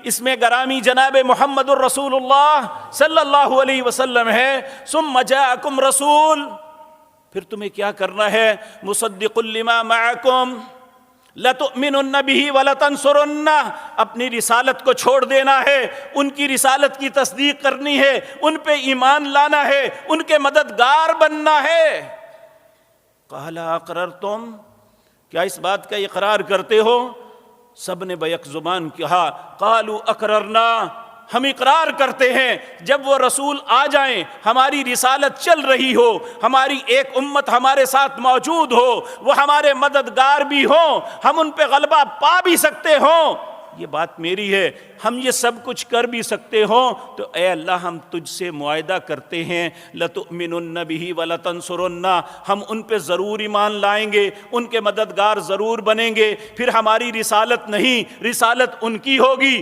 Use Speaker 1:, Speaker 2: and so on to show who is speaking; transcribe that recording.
Speaker 1: اس میں گرامی جناب محمد الرسول اللہ صلی اللہ علیہ وسلم ہے۔ ثم جاءکم رسول، پھر تمہیں کیا کرنا ہے؟ مصدق لما معکم لتؤمنن به ولتنصرن، اپنی رسالت کو چھوڑ دینا ہے، ان کی رسالت کی تصدیق کرنی ہے، ان پہ ایمان لانا ہے، ان کے مددگار بننا ہے۔ قال اقررتم، کیا اس بات کا اقرار کرتے ہو؟ سب نے بیک زبان کہا قالوا اقررنا، ہم اقرار کرتے ہیں۔ جب وہ رسول آ جائیں، ہماری رسالت چل رہی ہو، ہماری ایک امت ہمارے ساتھ موجود ہو، وہ ہمارے مددگار بھی ہوں، ہم ان پہ غلبہ پا بھی سکتے ہوں، یہ بات میری ہے، ہم یہ سب کچھ کر بھی سکتے ہوں، تو اے اللہ ہم تجھ سے معاہدہ کرتے ہیں لَتُؤْمِنُنَّ بِهِ وَلَتَنْصُرُنَّ، ہم ان پہ ضرور ایمان لائیں گے، ان کے مددگار ضرور بنیں گے، پھر ہماری رسالت نہیں، رسالت ان کی ہوگی،